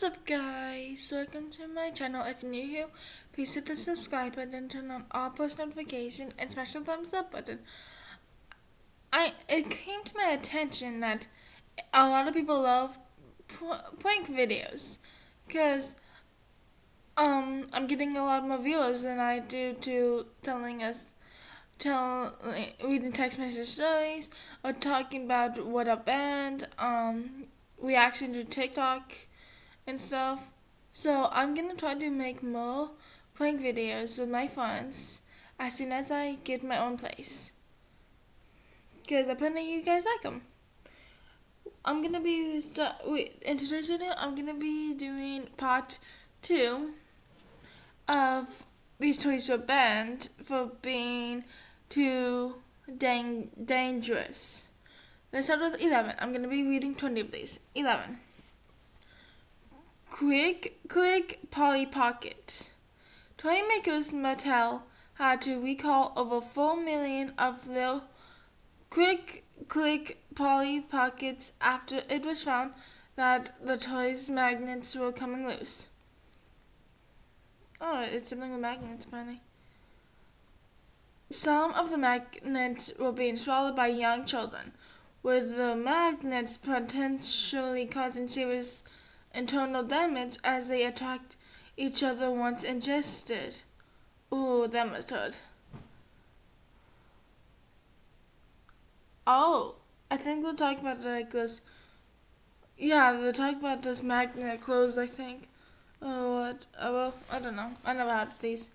What's up, guys? Welcome to my channel. If you're new here, please hit the subscribe button, turn on all post notifications, and smash the thumbs up button. It came to my attention that a lot of people love prank videos, because I'm getting a lot more viewers than I do to reading text message stories or talking about what up band, reaction to TikTok and stuff. So I'm gonna try to make more prank videos with my friends as soon as I get my own place, because apparently you guys like them. I'm gonna be in today's video. I'm gonna be doing part 2 of these toys were banned for being too dangerous. Let's start with 11. I'm gonna be reading 20 of these. 11. Quick Click Polly Pocket. Toy makers Mattel had to recall over 4 million of their Quick Click Polly Pockets after it was found that the toys' magnets were coming loose. Oh, it's something with magnets, apparently. Some of the magnets were being swallowed by young children, with the magnets potentially causing serious internal damage as they attract each other once ingested. Ooh, that must hurt. Oh, I think they'll talk about like this. Yeah, they'll talk about this magnet clothes, I think. Oh, what? Oh, well, I don't know. I never had these.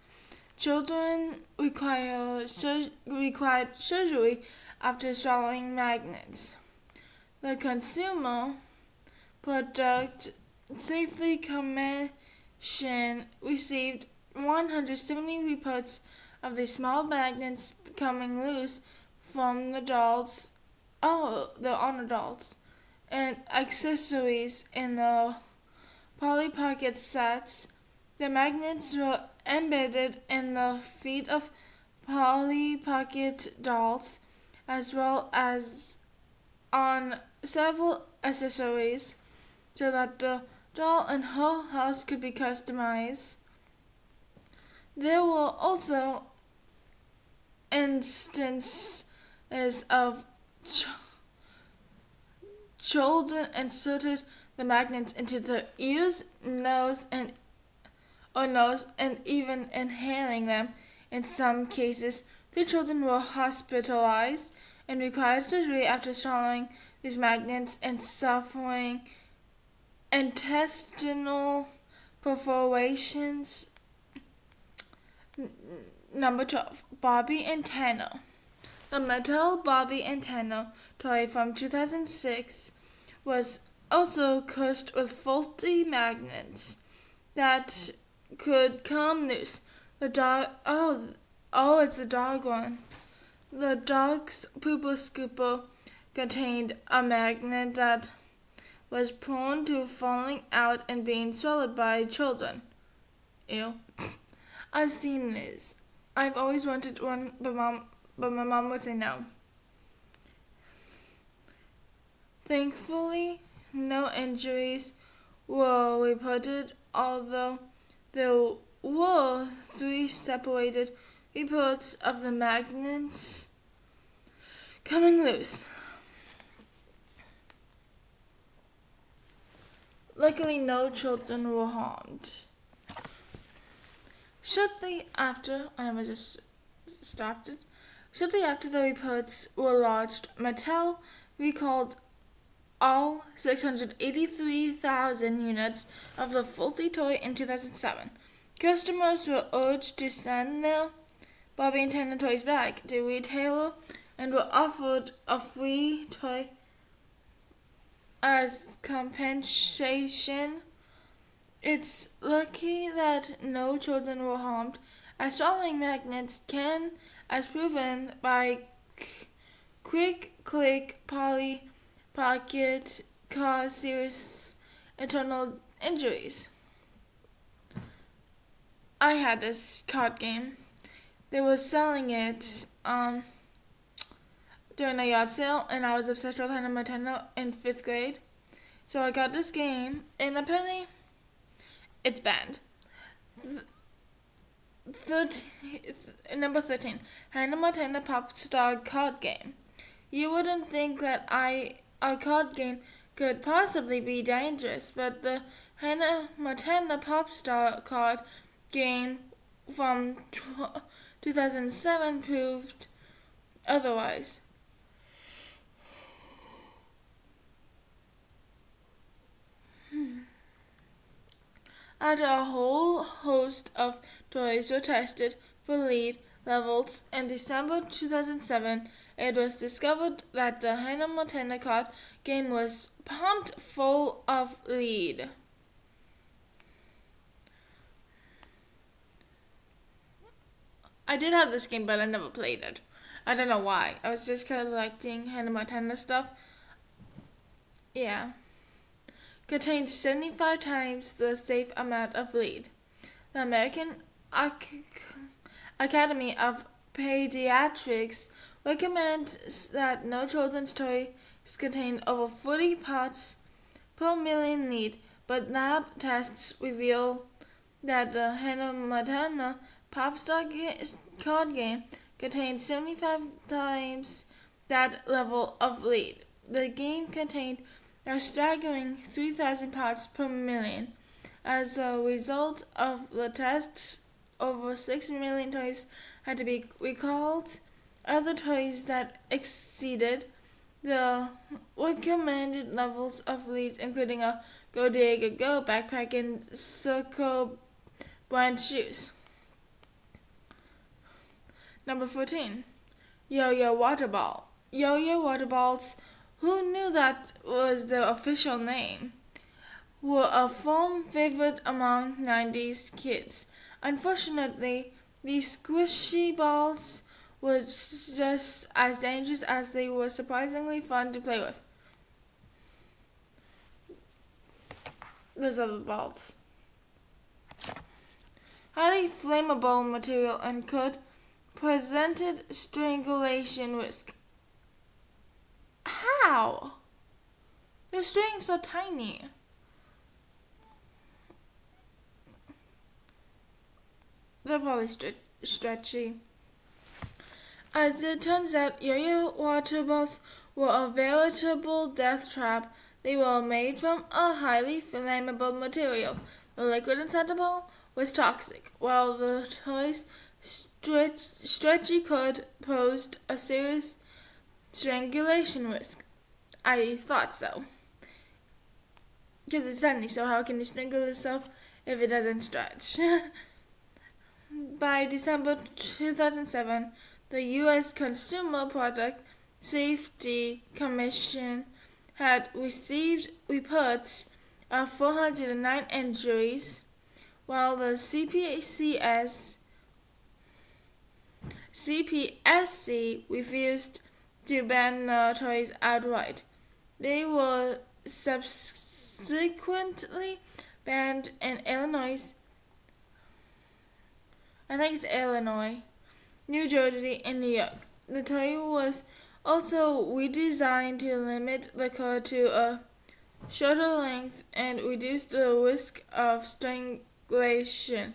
Children required surgery after swallowing magnets. The Consumer Product Safety Commission received 170 reports of the small magnets coming loose from the dolls. Oh, they're on the dolls. And accessories in the Polly Pocket sets. The magnets were embedded in the feet of Polly Pocket dolls, as well as on several accessories, so that the doll and whole house could be customized. There were also instances of children inserted the magnets into their ears, nose, and even inhaling them. In some cases, the children were hospitalized and required surgery after swallowing these magnets and suffering intestinal perforations. Number 12. Barbie Antenna. The Mattel Barbie Antenna toy from 2006 was also cursed with faulty magnets that could come loose. The dog. Oh, it's the dog one. The dog's pooper scooper contained a magnet that was prone to falling out and being swallowed by children. Ew. I've seen this. I've always wanted one, but my mom would say no. Thankfully, no injuries were reported, although there were 3 separated reports of the magnets coming loose. Luckily, no children were harmed. Shortly after the reports were lodged, Mattel recalled all 683,000 units of the faulty toy in 2007. Customers were urged to send their Barbie Antenna toys back to retailer and were offered a free toy as compensation. It's lucky that no children were harmed, as swallowing magnets can, as proven by Quick Click Polly Pocket, cause serious internal injuries. I had this card game. They were selling it during a yard sale, and I was obsessed with Hannah Montana in 5th grade. So I got this game, and apparently it's banned. Number 13, Hannah Montana Pop Star card game. You wouldn't think that a card game could possibly be dangerous, but the Hannah Montana Pop Star card game from 2007 proved otherwise. After a whole host of toys were tested for lead levels in December 2007, it was discovered that the Hannah Montana card game was pumped full of lead. I did have this game, but I never played it. I don't know why. I was just kind of liking Hannah Montana stuff. Yeah. Contained 75 times the safe amount of lead. The American Academy of Pediatrics recommends that no children's toys contain over 40 parts per million lead, but lab tests reveal that the Hannah Montana Popstar card game contained 75 times that level of lead. The game contained a staggering 3,000 parts per million. As a result of the tests, over 6 million toys had to be recalled. Other toys that exceeded the recommended levels of leads, including a Go Diego Go backpack and Circle brand shoes. Number 14, Yo-Yo Water Ball. Yo-Yo Water Balls, who knew that was their official name, were a firm favorite among 90s kids. Unfortunately, these squishy balls were just as dangerous as they were surprisingly fun to play with. Those are the balls. Highly flammable material and could presented strangulation risk. How? The strings are tiny. They're probably stretchy. As it turns out, yo-yo water balls were a veritable death trap. They were made from a highly flammable material. The liquid inside the ball was toxic, while the toy's stretchy could posed a serious strangulation risk. I thought so. Because it's tiny, so how can you strangle yourself if it doesn't stretch? By December 2007, the U.S. Consumer Product Safety Commission had received reports of 409 injuries, while the CPSC refused to ban the toys outright. They were subsequently banned in Illinois, New Jersey, and New York. The toy was also redesigned to limit the cord to a shorter length and reduce the risk of strangulation.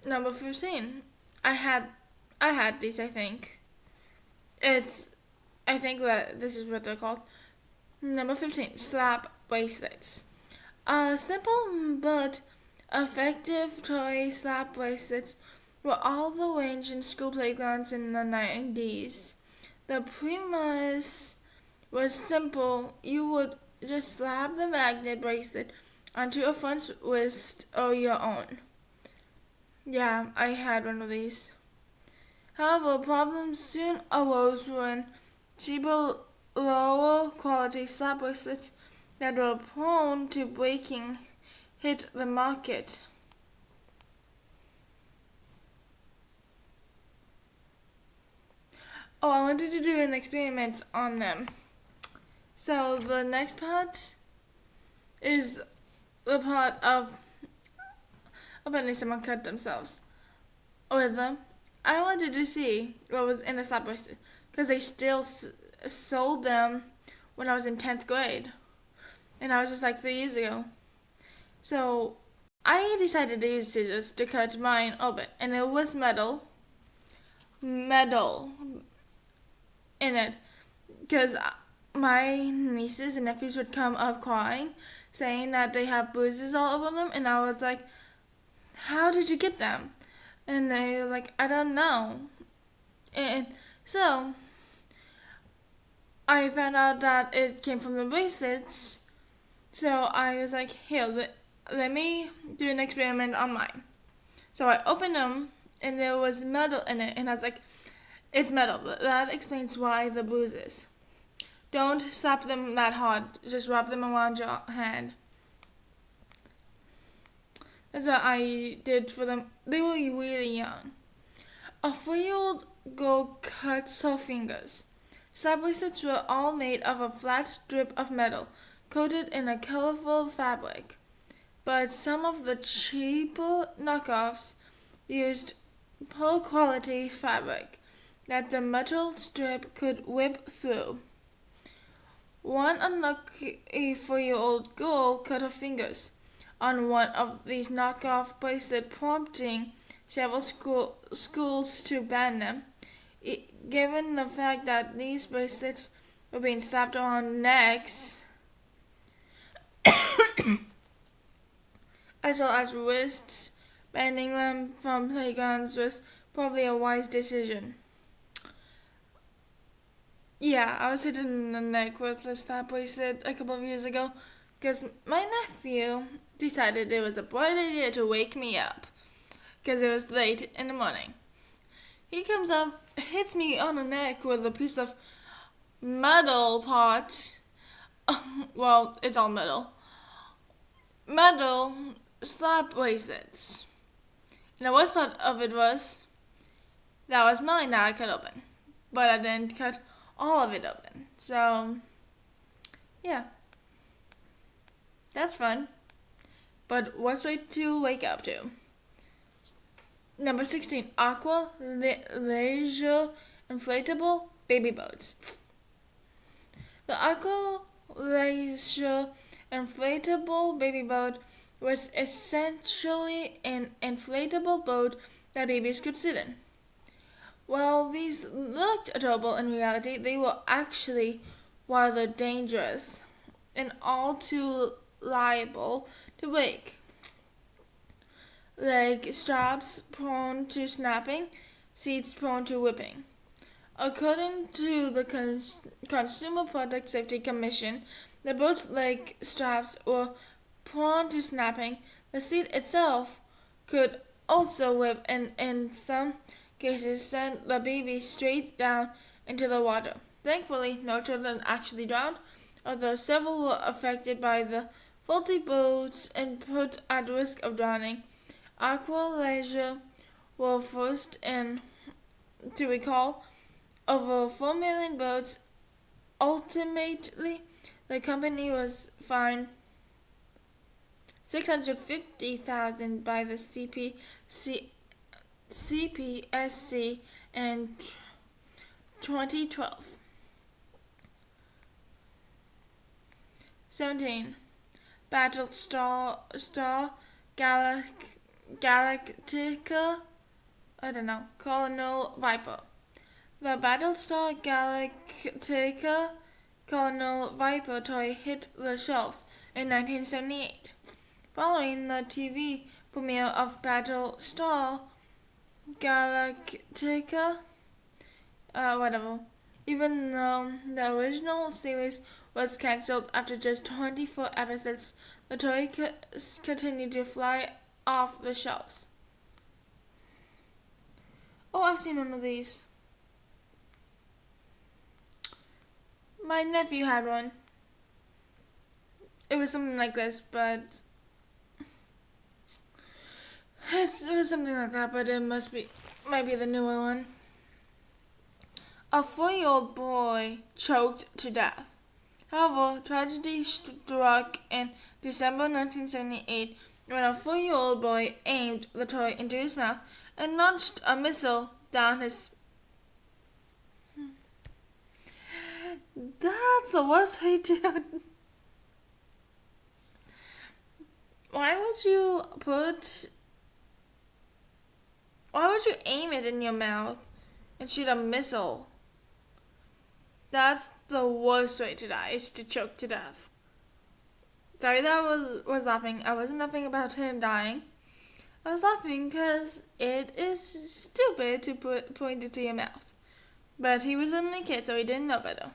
Number 15. I had these, I think. I think that this is what they're called. Number 15. Slap Bracelets. A simple but effective toy slap bracelets were all the rage in school playgrounds in the 90s. The premise was simple. You would just slap the magnet bracelet onto a friend's wrist or your own. Yeah, I had one of these. However, problems soon arose when cheaper, lower quality slap bracelets that were prone to breaking hit the market. Oh, I wanted to do an experiment on them. So the next part is the part of apparently someone cut themselves with them. I wanted to see what was in the slap bracelet because they still sold them when I was in 10th grade. And I was just like 3 years ago. So I decided to use scissors to cut mine open. And it was metal in it. Because my nieces and nephews would come up crying, saying that they have bruises all over them. And I was like, how did you get them? And they were like, I don't know. And so I found out that it came from the bracelets. So I was like, here, let me do an experiment on mine. So I opened them, and there was metal in it. And I was like, it's metal. That explains why the bruises. Don't slap them that hard. Just wrap them around your hand. That's what I did for them. They were really young. A 4-year-old girl cuts her fingers. Slap bracelets were all made of a flat strip of metal coated in a colorful fabric. But some of the cheaper knockoffs used poor quality fabric that the metal strip could whip through. One unlucky 4-year-old girl cut her fingers on one of these knockoff bracelets, prompting several schools to ban them. Given the fact that these bracelets were being slapped around necks, as well as wrists, banning them from playgrounds was probably a wise decision. Yeah, I was hit in the neck with a slap bracelet a couple of years ago because my nephew decided it was a bright idea to wake me up because it was late in the morning. He comes up, hits me on the neck with a piece of metal pot. Well, it's all metal. Metal slap bracelets. And the worst part of it was that was mine that I cut open. But I didn't cut all of it open. So, yeah. That's fun. But what's to wake up to? Number 16, Aqua Leisure Inflatable Baby Boats. The Aqua Leisure Inflatable Baby Boat was essentially an inflatable boat that babies could sit in. While these looked adorable in reality, they were actually rather dangerous and all too liable to break. Like straps prone to snapping, seats prone to whipping. According to the Consumer Product Safety Commission, the boat's leg straps were prone to snapping. The seat itself could also whip and in some cases send the baby straight down into the water. Thankfully, no children actually drowned, although several were affected by the faulty boats and put at risk of drowning. Aqua Leisure were first in to recall over 4 million boats. Ultimately, the company was fined $650,000 by the CPSC in 2012. 17. Battlestar Galactica, Colonel Viper. The Battlestar Galactica Colonel Viper toy hit the shelves in 1978. Following the TV premiere of Battlestar Galactica, even though the original series was cancelled after just 24 episodes, the toy continued to fly off the shelves. Oh, I've seen one of these. My nephew had one. It was something like this, but it was something like that, but it might be the newer one. A 4-year-old boy choked to death. However, tragedy struck in December 1978 when a 4-year-old boy aimed the toy into his mouth and launched a missile down his... That's the worst way to... Why would you aim it in your mouth and shoot a missile? That's the worst way to die, is to choke to death. Sorry that I was laughing. I wasn't laughing about him dying. I was laughing because it is stupid to point it to your mouth. But he was only a kid, so he didn't know better.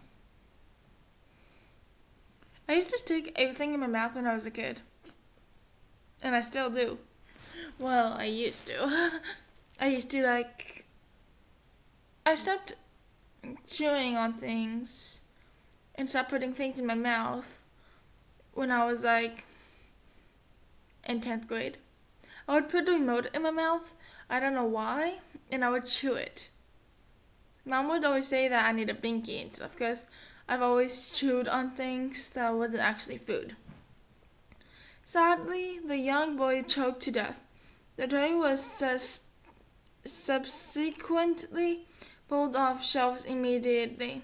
I used to stick everything in my mouth when I was a kid. And I still do. Well, I used to. I stopped chewing on things and stopped putting things in my mouth when I was like in 10th grade. I would put a remote in my mouth, I don't know why, and I would chew it. Mom would always say that I need a binky and stuff because I've always chewed on things that wasn't actually food. Sadly, the young boy choked to death. The toy was subsequently pulled off shelves immediately.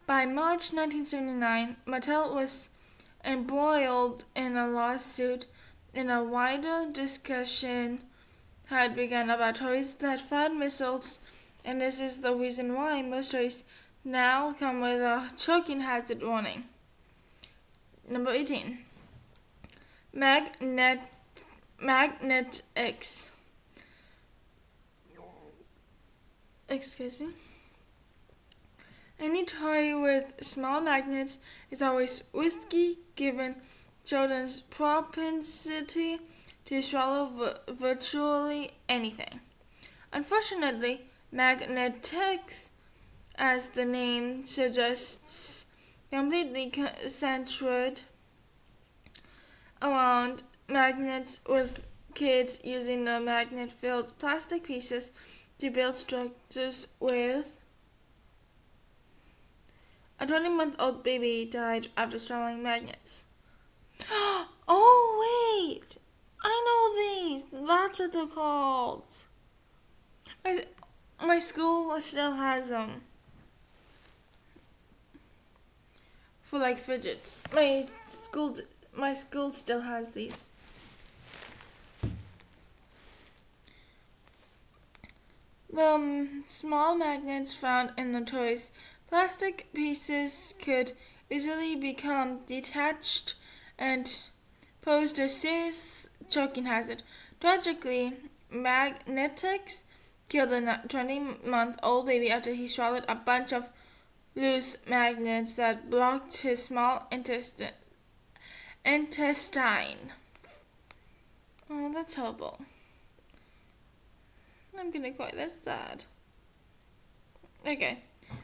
By March 1979, Mattel was embroiled in a lawsuit, and a wider discussion had begun about toys that fired missiles, and this is the reason why most toys now come with a choking hazard warning. Number 18. Magnetics. Excuse me. Any toy with small magnets is always risky given children's propensity to swallow virtually anything. Unfortunately, magnetics, as the name suggests, completely centered around magnets, with kids using the magnet-filled plastic pieces to build structures with. A 20-month-old baby died after swallowing magnets. Oh, wait! I know these! That's what they're called. My school still has them. For like fidgets. My school still has these. The small magnets found in the toys' plastic pieces could easily become detached and posed a serious choking hazard. Tragically, magnetics killed a 20-month-old baby after he swallowed a bunch of loose magnets that blocked his small intestine. Oh, that's horrible. I'm gonna cry, that's sad. Okay.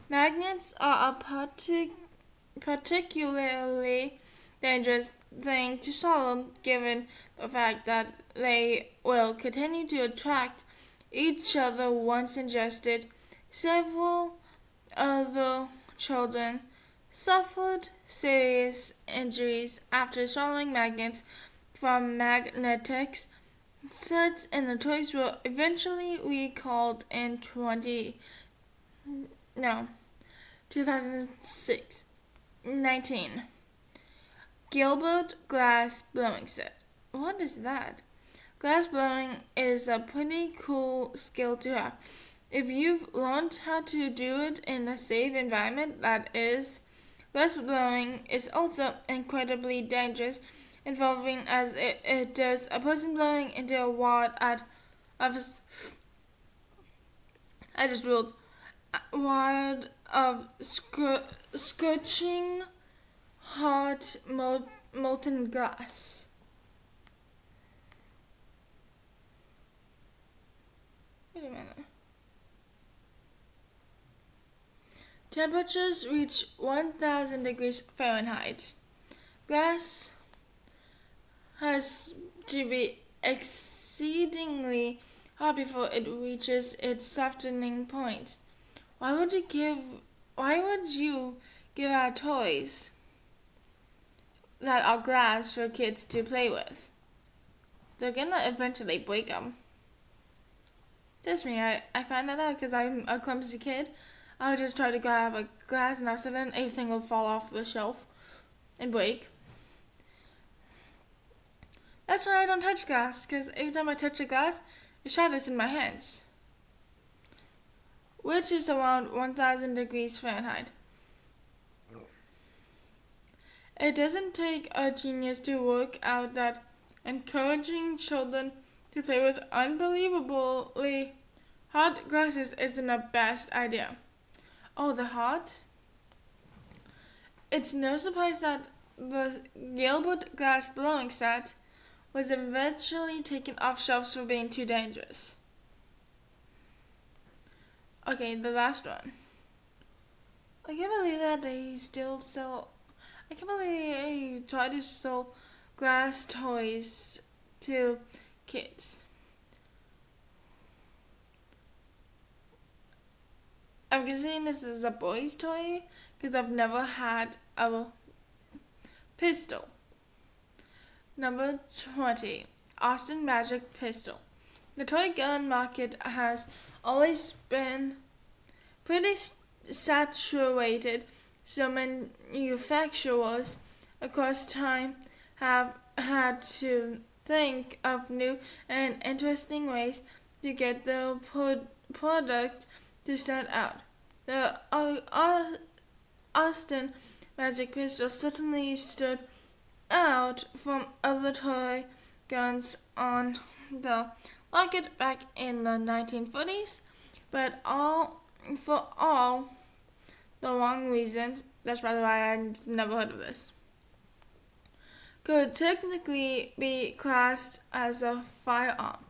Magnets are a particularly dangerous thing to swallow, given the fact that they will continue to attract each other once ingested. Several other children suffered serious injuries after swallowing magnets from magnetics. Sets and the toys were eventually recalled in 2006. 19. Gilbert glass blowing set. What is that? Glass blowing is a pretty cool skill to have. If you've learned how to do it in a safe environment, that is. Glass blowing is also incredibly dangerous, involving as it does a person blowing into a wad of scorching hot molten glass. Wait a minute. Temperatures reach 1,000 degrees Fahrenheit. Glass has to be exceedingly hot before it reaches its softening point. Why would you give out toys that are glass for kids to play with? They're gonna eventually break them. That's me. I found that out because I'm a clumsy kid. I would just try to grab a glass and all of a sudden everything would fall off the shelf and break. That's why I don't touch glass, because every time I touch a glass, it shatters in my hands. Which is around 1,000 degrees Fahrenheit. It doesn't take a genius to work out that encouraging children to play with unbelievably hot glasses isn't the best idea. Oh, the hot? It's no surprise that the Gilbert glass blowing set was eventually taken off shelves for being too dangerous. Okay, the last one. I can't believe that they still sell. I can't believe they try to sell glass toys to kids. I'm guessing this is a boy's toy because I've never had a pistol. Number 20, Austin Magic Pistol. The toy gun market has always been pretty saturated, so manufacturers across time have had to think of new and interesting ways to get their product to stand out. The Austin Magic Pistol certainly stood out from other toy guns on the market back in the 1940s, but for all the wrong reasons. That's probably why I've never heard of this. Could technically be classed as a firearm.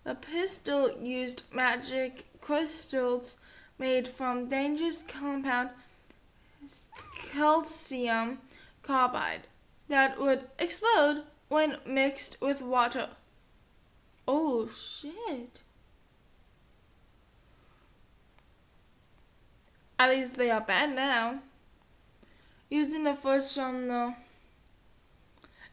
The pistol used magic crystals made from dangerous compound calcium carbide that would explode when mixed with water. Oh shit. At least they are banned now. Using the force from the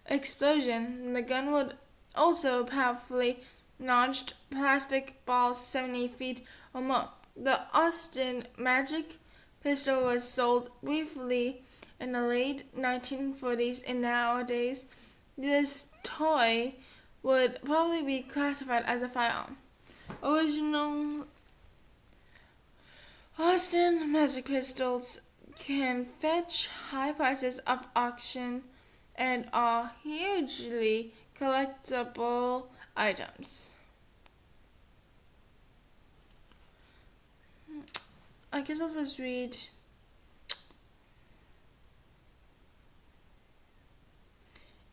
explosion, the gun would also powerfully launched plastic balls 70 feet or more. The Austin Magic Pistol was sold briefly in the late 1940s, and nowadays this toy would probably be classified as a firearm. Original Austin Magic Pistols can fetch high prices of auction and are hugely collectible items. I guess I'll just read.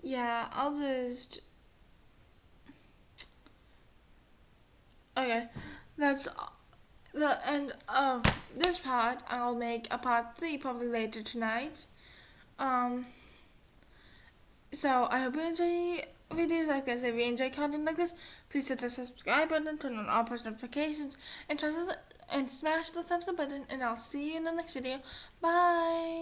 Yeah, I'll just. Okay, that's the end of this part. I'll make a part 3 probably later tonight. So I hope you enjoy videos like this. If you enjoy content like this, please hit the subscribe button, turn on all post notifications, and smash the thumbs up button. And I'll see you in the next video. Bye.